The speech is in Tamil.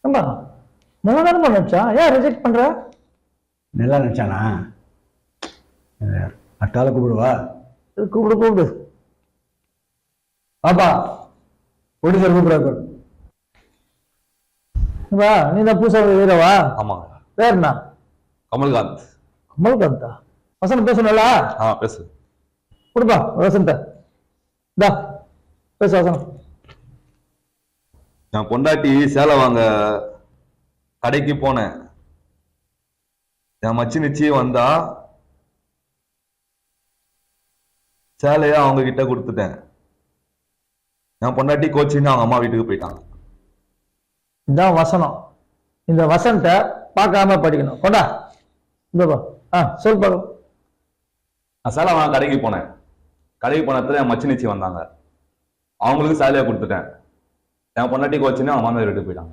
ஏம்பா நல்லா தானே நினச்சான், ஏன் ரிஜெக்ட் பண்ற? நல்லா நினச்சானா? அட்டால கூப்பிடுவா. கூப்பிடு கூப்பிடு. பாப்பா ப்ரொடியூசர் கூப்பிடுறாரு. நீ தான் பூசா வீரவா? ஆமாங்க. பேர் என்ன? கமல்காந்த். கமல்காந்தா? வசந்த் பேசணும்ல? பேசு. கொடுப்பா வசந்த. இந்தா பேச வசனம். நான் பொண்டாட்டி சேலை வாங்க கடைக்கு போனேன். என் மச்சி நிச்சயம் வந்தா சேலைய அவங்க கிட்ட கொடுத்துட்டேன். என் பொண்டாட்டி கோச்சின்னு அவங்க அம்மா வீட்டுக்கு போயிட்டாங்க. இதான் வசனம். இந்த வசனத்தை பார்க்காம படிக்கணும். கொண்டா இந்தப்பா. சொல் பாரு. நான் சேலை வாங்க கடைக்கு போனேன். கடைக்கு போனதுல என் மச்சி நிச்சயம் வந்தாங்க. அவங்களுக்கு சேலையை கொடுத்துட்டேன். என் பொண்டாட்டி கோச்சின்னு அவங்க மாமியார் வீட்டுக்கு போயிட்டாங்க.